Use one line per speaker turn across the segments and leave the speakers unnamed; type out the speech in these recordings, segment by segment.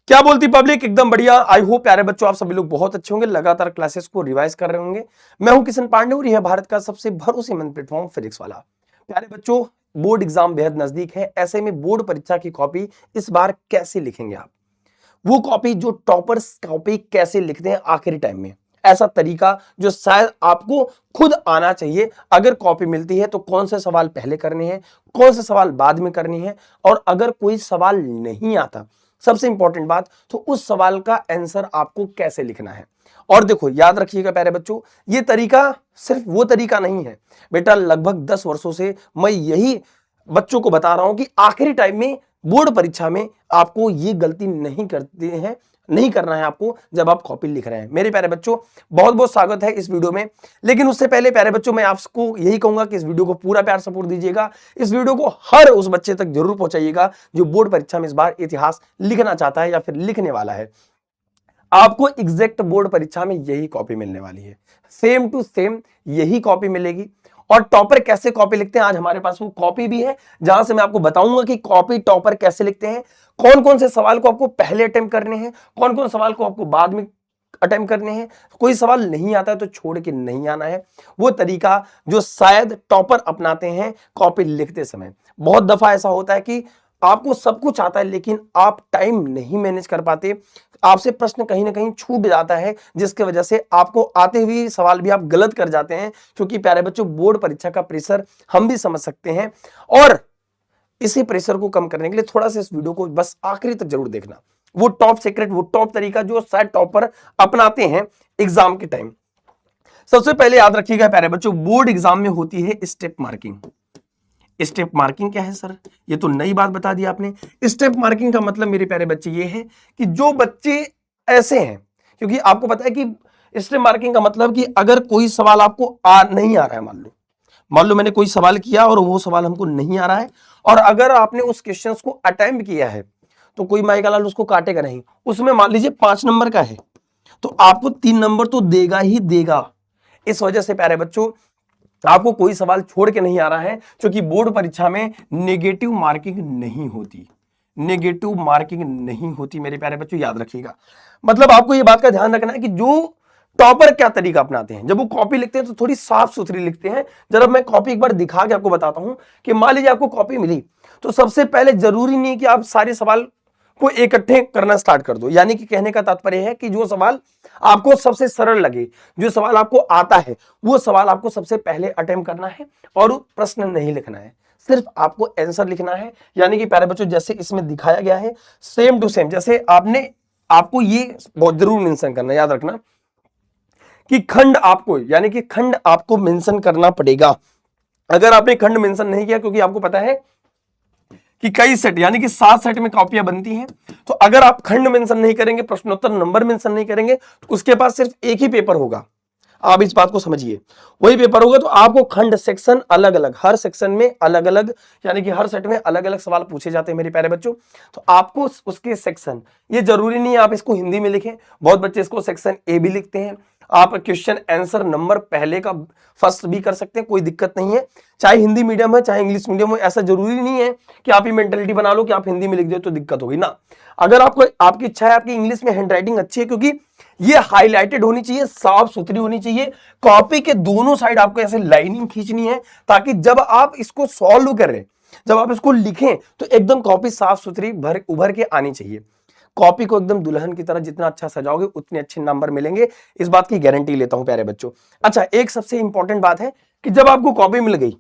क्या बोलती पब्लिक? एकदम बढ़िया। आई होप प्यारे बच्चों आप सभी लोग बहुत अच्छे होंगे, लगातार क्लासेस को रिवाइज कर रहे होंगे। मैं हूं किशन पांडे और यह भारत का सबसे भरोसेमंद प्लेटफॉर्म फिजिक्स वाला। प्यारे बच्चों, बोर्ड एग्जाम बेहद नजदीक है। ऐसे में बोर्ड परीक्षा की कॉपी इस बार कैसे लिखेंगे आप? वो कॉपी जो टॉपर्स कॉपी कैसे लिखते हैं आखिरी टाइम में, ऐसा तरीका जो शायद आपको खुद आना चाहिए। अगर कॉपी मिलती है तो कौन से सवाल पहले करने हैं, कौन से सवाल बाद में करने हैं, और अगर कोई सवाल नहीं आता, सबसे इंपॉर्टेंट बात, तो उस सवाल का आंसर आपको कैसे लिखना है। और देखो याद रखिएगा प्यारे बच्चों, ये तरीका सिर्फ वो तरीका नहीं है बेटा। लगभग 10 वर्षों से मैं यही बच्चों को बता रहा हूं कि आखिरी टाइम में बोर्ड परीक्षा में आपको ये गलती नहीं करना है आपको जब आप कॉपी लिख रहे हैं। मेरे प्यारे बच्चों, बहुत बहुत स्वागत है इस वीडियो में। लेकिन उससे पहले प्यारे बच्चों, मैं आपको यही कहूंगा कि इस वीडियो को पूरा प्यार सपोर्ट दीजिएगा। इस वीडियो को हर उस बच्चे तक जरूर पहुंचाइएगा जो बोर्ड परीक्षा में इस बार इतिहास लिखना चाहता है या फिर लिखने वाला है। आपको एग्जैक्ट बोर्ड परीक्षा में यही कॉपी मिलने वाली है, सेम टू सेम यही कॉपी मिलेगी। और टॉपर कैसे कॉपी लिखते हैं, आज हमारे पास वो कॉपी भी है जहां से मैं आपको बताऊंगा कि कॉपी टॉपर कैसे लिखते हैं, कौन कौन से सवाल को आपको पहले अटेम्प्ट करने हैं, कौन कौन सवाल को आपको बाद में अटेम्प्ट करने हैं। कोई सवाल नहीं आता है तो छोड़ के नहीं आना है। वो तरीका जो शायद टॉपर अपनाते हैं कॉपी लिखते समय। बहुत दफा ऐसा होता है कि आपको सब कुछ आता है लेकिन आप टाइम नहीं मैनेज कर पाते, आपसे प्रश्न कहीं ना कहीं छूट जाता है, जिसकी वजह से आपको आते हुए सवाल भी आप गलत कर जाते हैं। क्योंकि प्यारे बच्चों, बोर्ड परीक्षा का प्रेशर हम भी समझ सकते हैं, और इसी प्रेशर को कम करने के लिए थोड़ा सा इस वीडियो को बस आखिरी तक जरूर देखना। वो टॉप सीक्रेट, वो टॉप तरीका जो शायद टॉपर अपनाते हैं एग्जाम के टाइम। सबसे पहले याद रखिएगा प्यारे बच्चों, बोर्ड एग्जाम में होती है स्टेप मार्किंग। स्टेप मार्किंग क्या है सर? ये तो नई बात बता दी आपने। स्टेप मार्किंग का मतलब मेरे प्यारे बच्चे ये है कि जो बच्चे ऐसे हैं, क्योंकि आपको पता है कि स्टेप मार्किंग का मतलब कि अगर कोई सवाल आपको नहीं आ रहा है, मान लो मैंने कोई सवाल किया और वो सवाल हमको नहीं आ रहा है, और अगर आपने उस क्वेश्चन को अटेम्प्ट किया है तो कोई माई का लाल उसको काटेगा नहीं। उसमें मान लीजिए 5 नंबर का है तो आपको 3 नंबर तो देगा ही देगा। इस वजह से प्यारे बच्चों, आपको कोई सवाल छोड़ के नहीं आ रहा है, क्योंकि बोर्ड परीक्षा में नेगेटिव मार्किंग नहीं होती। नेगेटिव मार्किंग नहीं होती मेरे प्यारे बच्चों, याद रखिएगा। मतलब आपको यह बात का ध्यान रखना है कि जो टॉपर क्या तरीका अपनाते हैं, जब वो कॉपी लिखते हैं तो थोड़ी साफ सुथरी लिखते हैं। जरा मैं कॉपी एक बार दिखा के आपको बताता हूं कि मान लीजिए आपको कॉपी मिली, तो सबसे पहले जरूरी नहीं कि आप सारे सवाल को इकट्ठे करना स्टार्ट कर दो। यानी कि कहने का तात्पर्य है कि जो सवाल आपको सबसे सरल लगे, जो सवाल आपको आता है, वो सवाल आपको सबसे पहले अटेम्प्ट करना है और प्रश्न नहीं लिखना है, सिर्फ आपको आंसर लिखना है। यानी कि प्यारे बच्चों, जैसे इसमें दिखाया गया है सेम टू सेम, जैसे आपको ये बहुत जरूर मेंशन करना, याद रखना कि खंड आपको, यानी कि खंड आपको मेंशन करना पड़ेगा। अगर आपने खंड मेंशन नहीं किया, क्योंकि आपको पता है कि कई सेट यानी कि 7 सेट में कॉपियां बनती हैं, तो अगर आप खंड मेंशन नहीं करेंगे, प्रश्नोत्तर नंबर मेंशन नहीं करेंगे, तो उसके पास सिर्फ एक ही पेपर होगा। आप इस बात को समझिए, वही पेपर होगा। तो आपको खंड, सेक्शन अलग अलग, हर सेक्शन में अलग अलग, यानी कि हर सेट में अलग अलग सवाल पूछे जाते हैं मेरे प्यारे बच्चों। तो आपको उसके सेक्शन, ये जरूरी नहीं है आप इसको हिंदी में लिखें, बहुत बच्चे इसको सेक्शन ए भी लिखते हैं। आप क्वेश्चन आंसर नंबर पहले का फर्स्ट भी कर सकते हैं, कोई दिक्कत नहीं है। चाहे हिंदी मीडियम है चाहे इंग्लिश मीडियम हो, ऐसा जरूरी नहीं है कि आप ये मेंटेलिटी बना लो कि आप हिंदी में लिख दो तो दिक्कत होगी ना। अगर आपको, आपकी इच्छा है, आपकी इंग्लिश में हैंडराइटिंग अच्छी है, क्योंकि ये हाईलाइटेड होनी चाहिए, साफ सुथरी होनी चाहिए, कॉपी के दोनों साइड आपको ऐसे लाइनिंग खींचनी है, ताकि जब आप इसको सॉल्व करें, जब आप इसको लिखें, तो एकदम कॉपी साफ सुथरी उभर के आनी चाहिए। कॉपी को एकदम दुल्हन की तरह जितना अच्छा सजाओगे उतने अच्छे नंबर मिलेंगे, इस बात की गारंटी लेता हूं प्यारे बच्चों। अच्छा, एक सबसे इंपॉर्टेंट बात है कि जब आपको कॉपी मिल गई,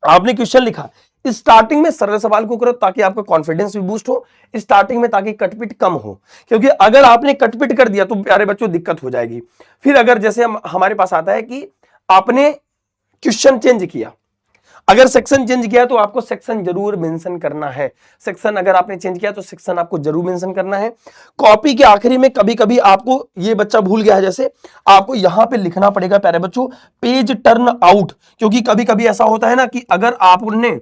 आपने क्वेश्चन लिखा, स्टार्टिंग में सरल सवाल को करो ताकि आपका कॉन्फिडेंस भी बूस्ट हो स्टार्टिंग में, ताकि कटपिट कम हो। क्योंकि अगर आपने कटपिट कर दिया तो प्यारे बच्चों दिक्कत हो जाएगी। फिर अगर जैसे हमारे पास आता है कि आपने क्वेश्चन चेंज किया, अगर सेक्शन चेंज किया तो आपको सेक्शन जरूर मेंशन करना है। सेक्शन अगर आपने चेंज किया तो सेक्शन आपको जरूर मेंशन करना है। कॉपी के आखिरी में कभी कभी आपको, ये बच्चा भूल गया है, जैसे आपको यहां पे लिखना पड़ेगा प्यारे बच्चों पेज टर्न आउट, क्योंकि कभी कभी ऐसा होता है ना कि अगर आपने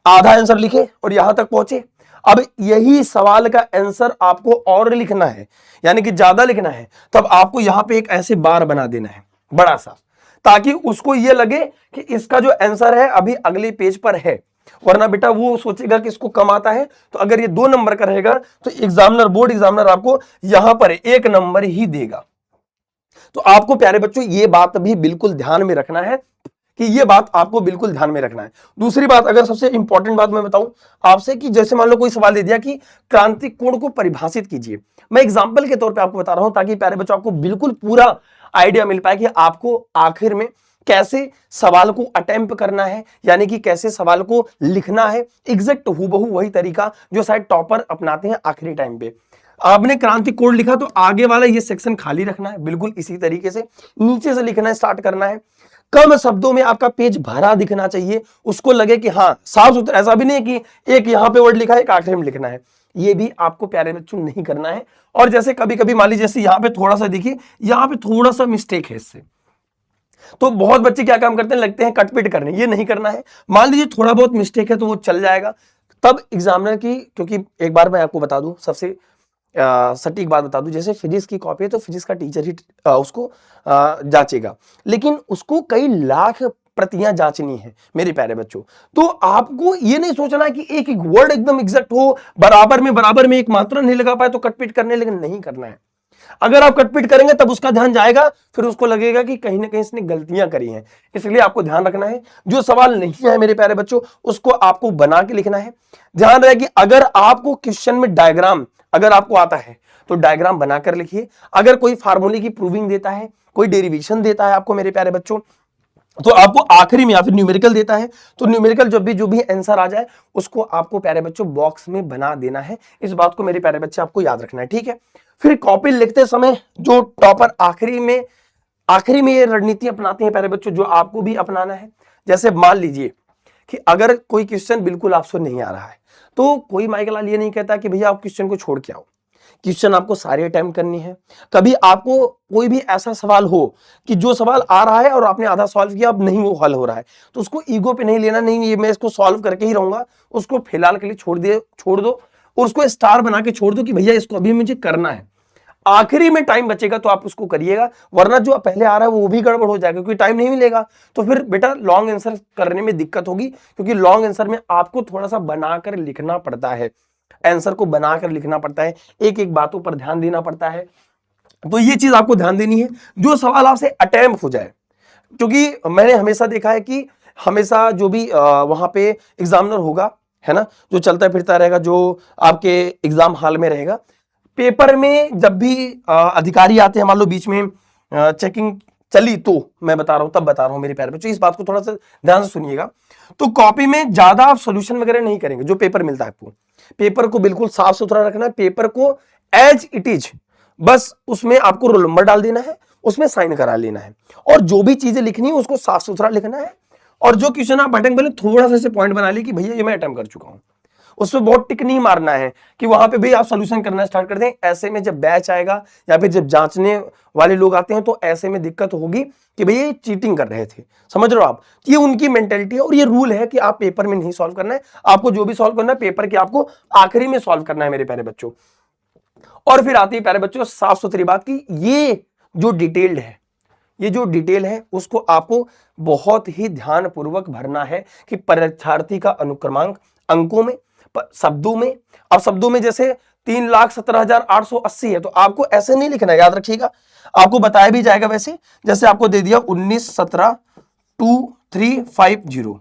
आधा आंसर लिखे और यहां तक पहुंचे, अब यही सवाल का आंसर आपको और लिखना है, यानी कि ज्यादा लिखना है, तब आपको यहां पे एक ऐसे बार बना देना है बड़ा सा, ताकि उसको यह लगे कि इसका जो आंसर है अभी अगले पेज पर है। वरना बेटा वो सोचेगा कि इसको कम आता है, तो अगर ये 2 नंबर का रहेगा तो एग्जामिनर, बोर्ड एग्जामिनर आपको यहां पर 1 नंबर ही देगा। तो आपको प्यारे बच्चों ये बात भी बिल्कुल ध्यान में रखना है कि ये बात आपको बिल्कुल ध्यान में रखना है। दूसरी बात, अगर सबसे इंपॉर्टेंट बात मैं बताऊं आपसे कि जैसे मान लो कोई सवाल दे दिया कि क्रांतिक कोण को परिभाषित कीजिए, मैं एग्जांपल के तौर पे आपको बता रहा हूं ताकि प्यारे बच्चों आपको बिल्कुल पूरा आइडिया मिल पाए कि आपको आखिर में कैसे सवाल को अटेम्प्ट करना है, यानी कि कैसे सवाल को लिखना है, एग्जैक्ट हूबहू वही तरीका जो शायद टॉपर अपनाते हैं आखिरी टाइम पे। आपने क्रांति कोड लिखा तो आगे वाला ये सेक्शन खाली रखना है, बिल्कुल इसी तरीके से नीचे से लिखना स्टार्ट करना है। कम शब्दों में आपका पेज भरा दिखना चाहिए, उसको लगे कि हाँ साफ सुथरा, ऐसा भी नहीं कि एक यहां पे वर्ड लिखा है एक आखिरी में लिखना है, ये भी आपको प्यारे बच्चों नहीं करना है। और जैसे कभी कभी मान लीजिए जैसे यहाँ पे थोड़ा सा देखिए, यहाँ पे थोड़ा सा मिस्टेक है इससे, तो बहुत बच्चे क्या काम करते हैं, लगते हैं कटपिट करने, ये नहीं करना है। मान लीजिए थोड़ा बहुत मिस्टेक है तो वो चल जाएगा, तब एग्जामिनर की, क्योंकि एक बार मैं आपको बता दूं सबसे सटीक बात बता दूं, जैसे फिजिक्स की कॉपी है तो फिजिक्स का टीचर ही उसको जांचेगा, लेकिन उसको कई लाख प्रतियां जांचनी है मेरे प्यारे बच्चों। तो आपको ये नहीं सोचना है कि एक एक वर्ड एकदम एग्जैक्ट हो, बराबर में एक मात्रा नहीं लगा पाए तो कटपिट करने, लेकिन नहीं करना है। अगर आप कटपिट करेंगे तब उसका ध्यान जाएगा, फिर उसको लगेगा कि कहीं ना कहीं इसने गलतियां करी हैं। इसलिए आपको ध्यान रखना है, जो सवाल नहीं है मेरे प्यारे बच्चों उसको आपको बना के लिखना है। ध्यान रहे कि अगर आपको क्वेश्चन में डायग्राम अगर आपको आता है तो डायग्राम बनाकर लिखिए। अगर कोई फार्मूले की प्रूविंग देता है, कोई डेरिवेशन देता है आपको मेरे प्यारे बच्चों, तो आपको आखिरी में या फिर न्यूमेरिकल देता है तो न्यूमेरिकल जो भी आंसर आ जाए उसको आपको प्यारे बच्चों बॉक्स में बना देना है। इस बात को मेरे प्यारे बच्चे आपको याद रखना है, ठीक है। फिर कॉपी लिखते समय जो टॉपर आखिरी में ये रणनीति अपनाते हैं प्यारे बच्चों, जो आपको भी अपनाना है। जैसे मान लीजिए कि अगर कोई क्वेश्चन बिल्कुल आपसे नहीं आ रहा है तो कोई माइकल लाल ये नहीं कहता कि भैया आप क्वेश्चन को छोड़ के आओ, क्वेश्चन आपको सारे अटेम्प्ट करनी है। कभी आपको कोई भी ऐसा सवाल हो कि जो सवाल आ रहा है और आपने आधा सॉल्व किया, अब नहीं वो हल हो रहा है, तो उसको ईगो पे नहीं लेना, नहीं ये मैं इसको सॉल्व करके ही रहूंगा, उसको फिलहाल के लिए छोड़ दो और उसको स्टार बना के छोड़ दो कि भैया इसको अभी मुझे करना है। आखिरी में टाइम बचेगा तो आप उसको करिएगा, वरना जो पहले आ रहा है वो भी गड़बड़ हो जाएगा क्योंकि टाइम नहीं मिलेगा। तो फिर बेटा लॉन्ग आंसर करने में दिक्कत होगी, क्योंकि लॉन्ग आंसर में आपको थोड़ा सा बनाकर लिखना पड़ता है, आंसर को बनाकर लिखना पड़ता है, एक एक बातों पर ध्यान देना पड़ता है। तो ये चीज आपको ध्यान देनी है, जो सवाल आपसे अटेम्प्ट हो जाए, क्योंकि मैंने हमेशा देखा है कि हमेशा जो भी वहां पे एग्जामिनर होगा, है ना, जो चलता फिरता रहेगा, जो आपके एग्जाम हॉल में रहेगा, पेपर में जब भी अधिकारी आते हैं, मान लो बीच में चेकिंग चली, तो मैं बता रहा हूं, तब बता रहा हूं मेरे प्यारे बच्चों, इस बात को थोड़ा सा ध्यान से सुनिएगा। तो कॉपी में ज्यादा आप सोल्यूशन वगैरह नहीं करेंगे, जो पेपर मिलता है आपको, पेपर को बिल्कुल साफ सुथरा रखना है, पेपर को एज इट इज, बस उसमें आपको रोल नंबर डाल देना है, उसमें साइन करा लेना है, और जो भी चीजें लिखनी है उसको साफ सुथरा लिखना है। और जो क्वेश्चन आप अटेम्प्ट करें थोड़ा सा से पॉइंट बना ली कि भैया ये मैं अटेम्प्ट कर चुका हूं, उसमें बहुत टिक नहीं मारना है कि वहां पे भी आप सोल्यूशन करना स्टार्ट कर दें। ऐसे में जब बैच आएगा या फिर जब जांचने वाले लोग आते हैं तो ऐसे में दिक्कत होगी कि भैया ये चीटिंग कर रहे थे, समझ रहे हो आप। ये उनकी मेंटेलिटी है और ये रूल है कि आप पेपर में नहीं सॉल्व करना है, आपको जो भी सॉल्व करना है पेपर के आपको आखिरी में सॉल्व करना है मेरे प्यारे बच्चों। और फिर आती है प्यारे बच्चों साफ सुथरी बात की, ये जो डिटेल्ड है, ये जो डिटेल है उसको आपको बहुत ही ध्यानपूर्वक भरना है कि परीक्षार्थी का अनुक्रमांक अंकों में, शब्दों में। अब शब्दों में जैसे 3,17,880 है तो आपको ऐसे नहीं लिखना है, याद रखिएगा, आपको बताया भी जाएगा वैसे। जैसे आपको दे दिया 19,17,2350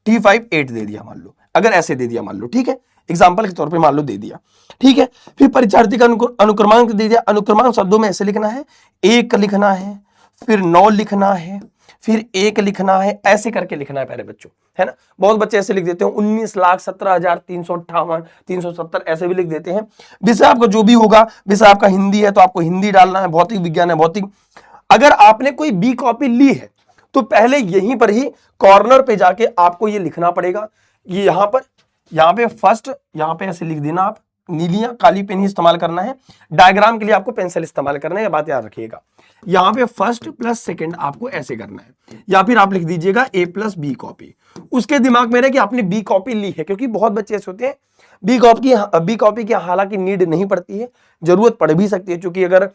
T58 दे दिया मान लो, अगर ऐसे दे दिया मान लो, ठीक है, एग्जाम्पल के तौर पे मान लो दे दिया, ठीक है। फिर परीक्षार्थी का अनुक्रमांक दे दिया, अनुक्रमांक शब्दों में ऐसे लिखना है, 1 लिखना है, फिर 9 लिखना है, फिर 1 लिखना है, ऐसे करके लिखना है प्यारे बच्चों, है ना। बहुत बच्चे ऐसे लिख देते हैं 19,17,358 370 ऐसे भी लिख देते हैं। विषय आपका जो भी होगा, विषय आपका हिंदी है तो आपको हिंदी डालना है, भौतिक विज्ञान है भौतिक। अगर आपने कोई बी कॉपी ली है तो पहले यहीं पर ही कॉर्नर पे जाके आपको ये लिखना पड़ेगा, ये यहाँ पे फर्स्ट, यहाँ पे ऐसे लिख देना, आप नीलियां काली पेन ही इस्तेमाल करना है, डायग्राम के लिए आपको पेंसिल इस्तेमाल करना है, ये बात याद रखिएगा। यहाँ पे फर्स्ट प्लस सेकंड आपको ऐसे करना है, या फिर आप लिख दीजिएगा A प्लस बी कॉपी। उसके दिमाग में रहे कि आपने बी कॉपी ली है, क्योंकि बहुत बच्चे ऐसे होते हैं बी कॉपी की हालांकि नीड नहीं पड़ती है, जरूरत पड़ भी सकती है, क्योंकि अगर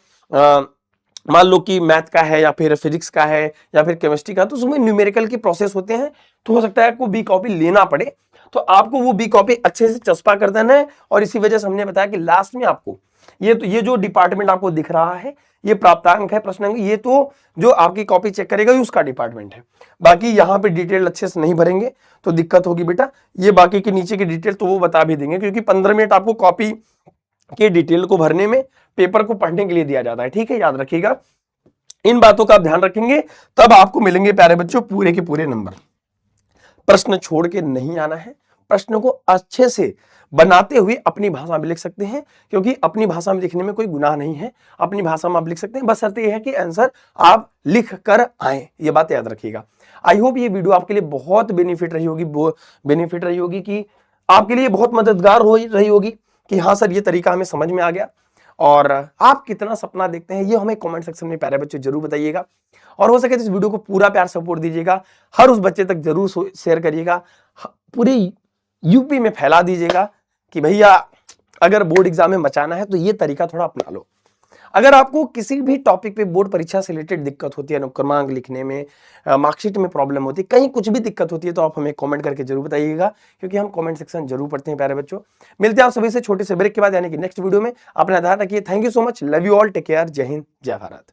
मान लो कि मैथ का है या फिर फिजिक्स का है या फिर केमिस्ट्री का, तो उसमें न्यूमेरिकल के प्रोसेस होते हैं, तो हो सकता है आपको बी कॉपी लेना पड़े। तो आपको वो बी कॉपी अच्छे से चस्पा कर देना है। और इसी वजह से हमने बताया कि लास्ट में आपको ये जो डिपार्टमेंट आपको दिख रहा है, ये प्राप्तांक है, प्रश्नांक, ये तो जो आपकी कॉपी चेक करेगा ये उसका डिपार्टमेंट है। बाकी यहाँ पे डिटेल अच्छे से नहीं भरेंगे तो दिक्कत होगी बेटा। ये बाकी के नीचे की डिटेल तो वो बता भी देंगे, क्योंकि 15 मिनट आपको कॉपी के डिटेल को भरने में, पेपर को पढ़ने के लिए दिया जाता है। ठीक है, याद रखिएगा, इन बातों का आप ध्यान रखेंगे तब आपको मिलेंगे प्यारे बच्चों पूरे के पूरे नंबर। प्रश्न छोड़ के नहीं आना है, प्रश्न को अच्छे से बनाते हुए अपनी भाषा में लिख सकते हैं, क्योंकि अपनी भाषा में लिखने में कोई गुनाह नहीं है, अपनी भाषा में आप लिख सकते हैं, बस शर्त यह है कि आंसर आप लिख कर आए, ये बात याद रखिएगा। आई होप ये वीडियो आपके लिए बहुत बेनिफिट रही होगी कि आपके लिए बहुत मददगार हो रही होगी कि हाँ सर ये तरीका हमें समझ में आ गया। और आप कितना सपना देखते हैं ये हमें कमेंट सेक्शन में प्यारे बच्चे जरूर बताइएगा। और हो सके तो इस वीडियो को पूरा प्यार सपोर्ट दीजिएगा, हर उस बच्चे तक जरूर शेयर करिएगा, पूरे यूपी में फैला दीजिएगा कि भैया अगर बोर्ड एग्जाम में मचाना है तो ये तरीका थोड़ा अपना लो। अगर आपको किसी भी टॉपिक पे बोर्ड परीक्षा से रिलेटेड दिक्कत होती है, क्रमांक लिखने में, मार्कशीट में प्रॉब्लम होती है, कहीं कुछ भी दिक्कत होती है, तो आप हमें कमेंट करके जरूर बताइएगा, क्योंकि हम कमेंट सेक्शन जरूर पढ़ते हैं प्यारे बच्चों। मिलते हैं आप सभी से छोटे से ब्रेक के बाद, यानी कि नेक्स्ट वीडियो में। अपना ध्यान रखिए। Thank you so much, love you all, take care, जय हिंद, जय भारत।